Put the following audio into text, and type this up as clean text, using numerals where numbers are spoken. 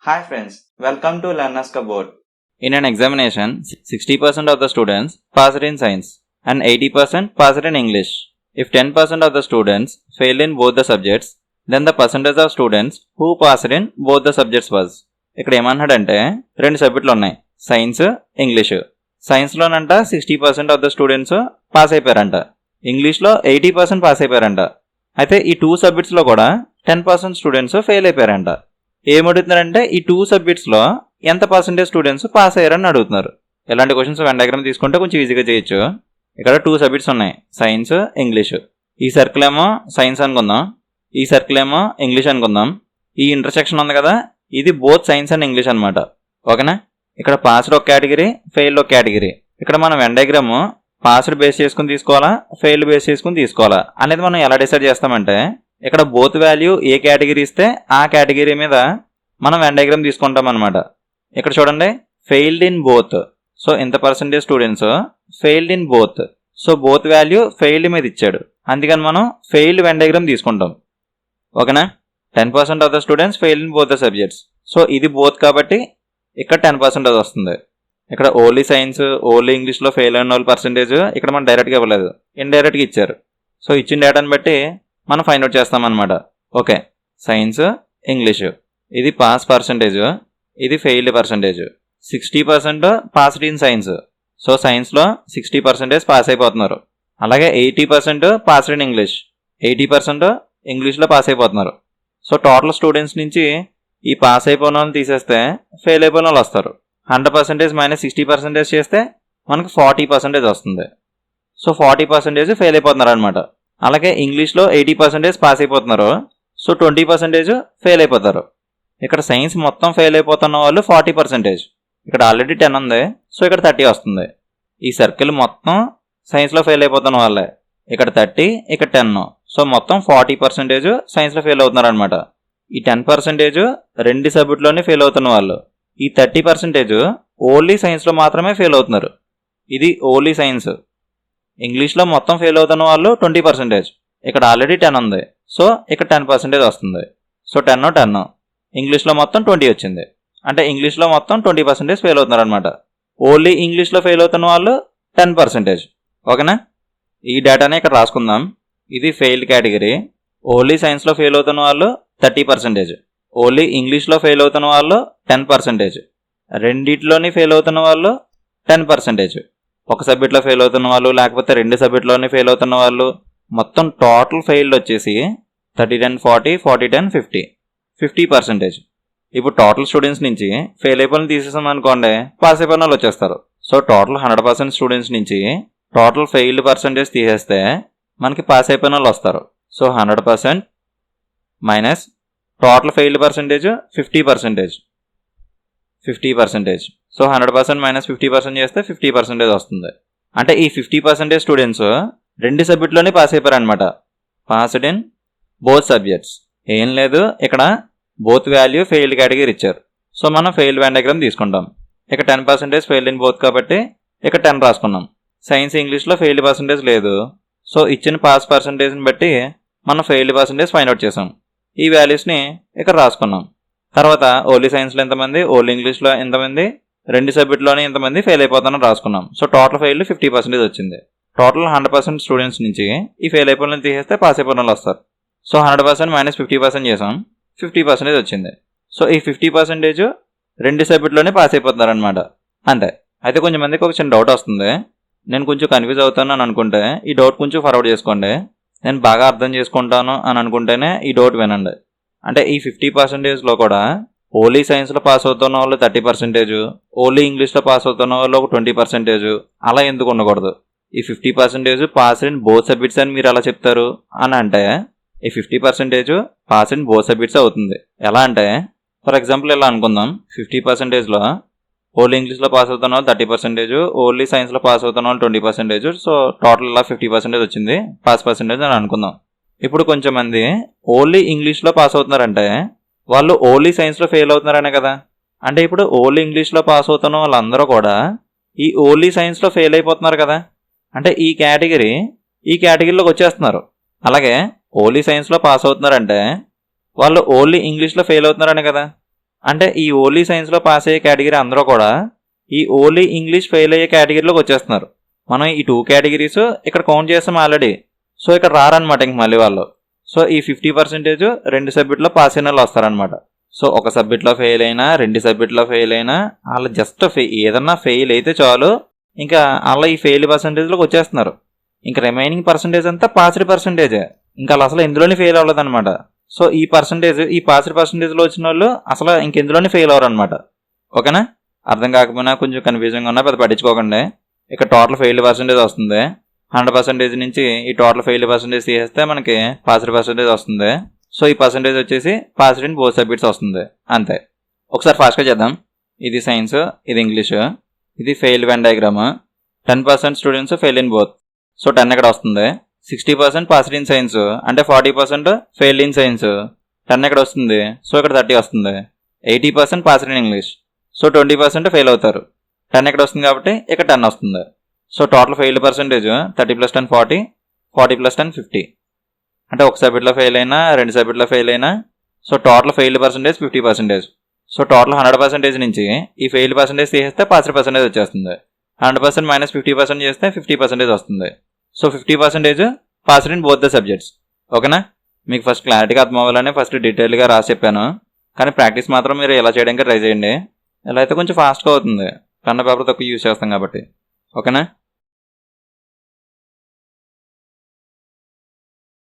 Hi friends, welcome to Learners Cupboard. In an examination, 60% of the students passed in science and 80% passed in English. If 10% of the students failed in both the subjects, then the percentage of students who passed in both the subjects was. ఇక్కడ ఏమన్నాడంటే రెండు సబ్జెక్టులు ఉన్నాయి, science English. సైన్స్లోనంట 60% of the students pass అయిపోయారంట, ఇంగ్లీష్లో 80% pass అయిపోయారంట. అయితే ఈ 2 సబ్జెక్ట్స్లో కూడా 10% స్టూడెంట్స్ ఫెయిల్ అయిపోయారంట. ఏమడుగుతున్నారంటే ఈ 2 సబ్జెక్ట్స్లో ఎంత పర్సెంటేజ్ స్టూడెంట్స్ పాస్ అయ్యారని అడుగుతున్నారు. ఇలాంటి క్వశ్చన్స్ వెన్ డయాగ్రామ్ తీసుకుంటే కొంచెం ఈజీగా చేయొచ్చు. ఇక్కడ 2 సబ్జెక్ట్స్ ఉన్నాయి, సైన్స్ ఇంగ్లీష్. ఈ సర్కిల్ ఏమో సైన్స్ అనుకుందాం, ఈ సర్కిల్ ఏమో ఇంగ్లీష్ అనుకుందాం. ఈ ఇంటర్సెక్షన్ ఉంది కదా, ఇది బోత్ సైన్స్ అండ్ ఇంగ్లీష్ అనమాట. ఓకేనా? ఇక్కడ పాస్డ్ ఒక కేటగిరీ, ఫెయిల్డ్ ఒక కేటగిరీ. ఇక్కడ మనం వెన్ డయాగ్రామ్ పాస్డ్ బేస్ చేసుకుని తీసుకోవాలా, ఫెయిల్డ్ బేస్ చేసుకుని తీసుకోవాలా అనేది మనం ఎలా డిసైడ్ చేస్తామంటే, ఇక్కడ బోత్ వాల్యూ ఏ కేటగిరీ ఇస్తే ఆ కేటగిరీ మీద మనం వెన్ డయాగ్రామ్ తీసుకుంటాం అనమాట. ఇక్కడ చూడండి, ఫెయిల్డ్ ఇన్ బోత్. సో ఇంత percentage students failed in both. So both value failed మీద ఇచ్చాడు, అందుకని మనం ఫెయిల్డ్ వెన్ డయాగ్రామ్ తీసుకుంటాం. ఓకేనా? 10% of the students failed in both the subjects. So ఇది బోత్ కాబట్టి ఇక్కడ 10% వస్తుంది. ఇక్కడ ఓన్లీ సైన్స్, ఓన్లీ ఇంగ్లీష్లో ఫెయిల్ అయిన వాళ్ళ పర్సెంటేజ్ ఇక్కడ మనం డైరెక్ట్గా ఇవ్వలేదు, ఇండైరెక్ట్గా ఇచ్చారు. సో ఇచ్చిన డేటాని బట్టి మనం ఫైండ్ అవుట్ చేస్తామన్నమాట. ఓకే, సైన్స్ ఇంగ్లీషు, ఇది పాస్ పర్సంటేజ్, ఇది failed percentage. 60% passed in science. So సైన్స్లో 60% పాస్ అయిపోతున్నారు. అలాగే 80% పాస్డ్ ఇన్ ఇంగ్లీష్, 80% ఇంగ్లీష్లో పాస్ అయిపోతున్నారు. సో టోటల్ స్టూడెంట్స్ నుంచి ఈ పాస్ అయిపోయిన వాళ్ళని తీసేస్తే ఫెయిల్ అయిపోయిన వాళ్ళు వస్తారు. 100% మైనస్ 60% చేస్తే మనకు 40% వస్తుంది. సో 40% ఫెయిల్ అయిపోతున్నారు అనమాట. అలాగే ఇంగ్లీష్లో 80% పాస్ అయిపోతున్నారు, సో 20% ఫెయిల్ అయిపోతారు. ఇక్కడ సైన్స్ మొత్తం ఫెయిల్ అయిపోతున్న వాళ్ళు 40%. ఇక్కడ ఆల్రెడీ 10 ఉంది, సో ఇక్కడ 30 వస్తుంది. ఈ సర్కిల్ మొత్తం సైన్స్లో ఫెయిల్ అయిపోతున్న వాళ్ళే. ఇక్కడ 30, ఇక్కడ 10. సో మొత్తం 40% సైన్స్లో ఫెయిల్ అవుతున్నారు అనమాట. ఈ 10% రెండు సబ్జెక్టులోనే ఫెయిల్ అవుతున్న వాళ్ళు. ఈ 30% ఓన్లీ సైన్స్లో మాత్రమే ఫెయిల్ అవుతున్నారు. ఇది ఓన్లీ సైన్స్. ఇంగ్లీష్లో మొత్తం ఫెయిల్ అవుతున్న వాళ్ళు 20%. ఇక్కడ ఆల్రెడీ 10 ఉంది, సో ఇక్కడ 10% వస్తుంది. సో 10 ఇంగ్లీష్లో మొత్తం 20 వచ్చింది. అంటే ఇంగ్లీష్లో మొత్తం 20% ఫెయిల్ అవుతున్నారు అనమాట. ఓన్లీ ఇంగ్లీష్లో ఫెయిల్ అవుతున్న వాళ్ళు 10%. ఓకేనా? ఈ డేటాని ఇక్కడ రాసుకుందాం. ఇది ఫెయిల్డ్ కేటగిరీ. ఓన్లీ సైన్స్లో ఫెయిల్ అవుతున్న వాళ్ళు 30%, ఓన్లీ ఇంగ్లీష్లో ఫెయిల్ అవుతున్న వాళ్ళు 10%, రెండిట్లోని ఫెయిల్ అవుతున్న వాళ్ళు 10%, ఒక సబ్జెక్ట్లో ఫెయిల్ అవుతున్న వాళ్ళు లేకపోతే రెండు సబ్జెక్ట్లోనే ఫెయిల్ అవుతున్న వాళ్ళు, మొత్తం టోటల్ ఫెయిల్డ్ వచ్చేసి 30, 10, 40, 40, 10, 50, 50%. ఇప్పుడు టోటల్ స్టూడెంట్స్ నుంచి ఫెయిల్ అయిపోయిన తీసేసాం అనుకోండి, పాస్ అయిపోయిన వాళ్ళు వచ్చేస్తారు. సో టోటల్ 100% స్టూడెంట్స్ నుంచి టోటల్ ఫెయిల్డ్ పర్సంటేజ్ తీసేస్తే మనకి పాస్ అయిపోయిన వాళ్ళు వస్తారు. So 100% minus total failed percentage 50%, 50%. So 100% minus 50% చేస్తే 50% వస్తుంది. అంటే ఈ 50% స్టూడెంట్స్ రెండు సబ్జెక్టులోనే పాస్ అయిపోయారు అనమాట. Passed in both subjects. ఏం లేదు, ఇక్కడ బోత్ వాల్యూ ఫెయిల్డ్ కేటగిరీ ఇచ్చారు. సో మనం ఫెయిల్డ్ వెన్ డయాగ్రామ్ తీసుకుంటాం. ఇక్కడ 10% ఫెయిల్డ్ ఇన్ బోత్ కాబట్టి ఇక్కడ 10 రాసుకున్నాం. సైన్స్ ఇంగ్లీష్లో ఫెయిల్డ్ పర్సంటేజ్ లేదు, సో ఇచ్చిన పాస్ పర్సంటేజ్ని బట్టి మనం ఫెయిల్డ్ పర్సంటేజ్ ఫైండ్ అవుట్ చేసాం. ఈ వాల్యూస్ని ఇక్కడ రాసుకున్నాం. తర్వాత ఓన్లీ సైన్స్లో ఎంతమంది, ఓన్లీ ఇంగ్లీష్లో ఎంతమంది, రెండు సబ్జెక్టులోనే ఎంతమంది ఫెయిల్ అయిపోతానని రాసుకున్నాం. సో టోటల్ ఫెయిల్డ్ 50% వచ్చింది. టోటల్ 100% స్టూడెంట్స్ నుంచి ఈ ఫెయిల్ అయిపోయిన తీసేస్తే పాస్ అయిపోయిన వాళ్ళు వస్తారు. సో 100% మైనస్ 50% చేసాం, 50% వచ్చింది. సో ఈ 50% రెండు సబ్జెక్టులోనే పాస్ అయిపోతున్నారు అనమాట. అంతే. అయితే కొంచెం మందికి ఒక చిన్న డౌట్ వస్తుంది, నేను కొంచెం కన్ఫ్యూజ్ అవుతాను అని అనుకుంటే ఈ డౌట్ కొంచెం ఫార్వర్డ్ చేసుకోండి. నేను బాగా అర్థం చేసుకుంటాను అని అనుకుంటేనే ఈ డౌట్ వినండి. అంటే ఈ 50%లో కూడా ఓన్లీ సైన్స్లో పాస్ అవుతున్న వాళ్ళు 30%, ఓన్లీ ఇంగ్లీష్లో పాస్ అవుతున్న వాళ్ళు ఒక 20%, అలా ఎందుకు ఉండకూడదు? ఈ 50% పాస్ ఇన్ బోత్ సబ్జెక్ట్స్ అని మీరు ఎలా చెప్తారు అని అంటే, ఈ 50% పాస్ ఇన్ బోత్ సబ్జెక్ట్స్ అవుతుంది. ఎలా అంటే, ఫర్ ఎగ్జాంపుల్ ఇలా అనుకుందాం, 50%లో ఓన్లీ ఇంగ్లీష్లో పాస్ అవుతున్న వాళ్ళు 30%, ఓన్లీ సైన్స్లో పాస్ అవుతున్న వాళ్ళు 20%. సో టోటల్ ఇలా 50% వచ్చింది పాస్ పర్సెంటేజ్ అని అనుకుందాం. ఇప్పుడు కొంచెం మంది ఓన్లీ ఇంగ్లీష్లో పాస్ అవుతున్నారంటే వాళ్ళు ఓన్లీ సైన్స్లో ఫెయిల్ అవుతున్నారనే కదా. అంటే ఇప్పుడు ఓన్లీ ఇంగ్లీష్లో పాస్ అవుతున్న వాళ్ళందరూ కూడా ఈ ఓన్లీ సైన్స్లో ఫెయిల్ అయిపోతున్నారు కదా. అంటే ఈ కేటగిరీలోకి వచ్చేస్తున్నారు. అలాగే ఓన్లీ సైన్స్లో పాస్ అవుతున్నారంటే వాళ్ళు ఓన్లీ ఇంగ్లీష్లో ఫెయిల్ అవుతున్నారనే కదా. అంటే ఈ ఓన్లీ సైన్స్లో పాస్ అయ్యే కేటగిరీ అందరూ కూడా ఈ ఓన్లీ ఇంగ్లీష్ ఫెయిల్ అయ్యే కేటగిరీలోకి వచ్చేస్తున్నారు. మనం ఈ 2 కేటగిరీస్ ఇక్కడ కౌంట్ చేస్తాం ఆల్రెడీ. సో ఇక్కడ రారనమాట ఇంక మళ్ళీ వాళ్ళు. సో ఈ 50% 2 సబ్జెక్ట్లో పాస్ అయిన వాళ్ళు వస్తారనమాట. సో ఒక సబ్జెక్ట్లో ఫెయిల్ అయినా 2 సబ్జెక్ట్లో ఫెయిల్ అయినా వాళ్ళు జస్ట్ ఏదన్నా ఫెయిల్ అయితే చాలు, ఇంకా అలా ఈ ఫెయిల్ పర్సంటేజ్లోకి వచ్చేస్తున్నారు. ఇంకా రిమైనింగ్ పర్సంటేజ్ అంతా పాస్డ్ పర్సంటేజే, ఇంకా వాళ్ళు అసలు ఎందులోనే ఫెయిల్ అవ్వలేదు అనమాట. సో ఈ పర్సంటేజ్, ఈ పాస్డ్ పర్సంటేజ్లో వచ్చిన వాళ్ళు అసలు ఇంకెందులోనే ఫెయిల్ అవ్వరు అనమాట. ఓకేనా? అర్థం కాకపోయినా కొంచెం కన్ఫ్యూజన్గా ఉన్నా పెద్ద పట్టించుకోకండి. ఇక్కడ టోటల్ ఫెయిల్ పర్సంటేజ్ వస్తుంది. 100% నుంచి ఈ టోటల్ ఫెయిల్ పర్సంటేజ్ తీసేస్తే మనకి పాస్డ్ పర్సంటేజ్ వస్తుంది. సో ఈ పర్సంటేజ్ వచ్చేసి పాస్డ్ ఇన్ బోత్ సబ్జెక్ట్స్ వస్తుంది అంతే. ఒకసారి ఫాస్ట్గా చేద్దాం. ఇది సైన్స్, ఇది ఇంగ్లీష్, ఇది fail Venn diagram. 10% students fail in both, so 10 ఎక్కడ వస్తుంది. 60% పాస్డ్ ఇన్ సైన్స్ అంటే 40% ఫెయిల్ ఇన్ సైన్స్, 10 ఎక్కడ వస్తుంది. సో ఇక్కడ 30 వస్తుంది. 80% passed in English, so 20% fail అవుతారు. 10 ఎక్కడ వస్తుంది కాబట్టి ఇక్కడ 10 వస్తుంది. So total fail percentage 30 + 10 40, 40 + 10 50. అంటే ఒక సబ్జెక్ట్లో ఫెయిల్ అయినా 2 సబ్జెక్ట్లో ఫెయిల్ అయినా so total fail percentage 50%. So total 100% నుంచి ఈ ఫెయిల్ పర్సంటేజ్ తీసేస్తే పాస్డ్ పర్సంటేజ్ వచ్చేస్తుంది. 100% - 50% చేస్తే 50% వస్తుంది. So 50% passed in both the subjects. ఓకేనా? మీకు ఫస్ట్ క్లారిటీగా అర్థం అవ్వాలని ఫస్ట్ డీటెయిల్గా రాసి చెప్పాను, కానీ ప్రాక్టీస్ మాత్రం మీరు ఇలా చేయడానికి ట్రై చేయండి. ఇలా అయితే కొంచెం ఫాస్ట్గా అవుతుంది, కన్న పేపర్ తక్కువ యూజ్ చేస్తాం కాబట్టి. ఓకేనా?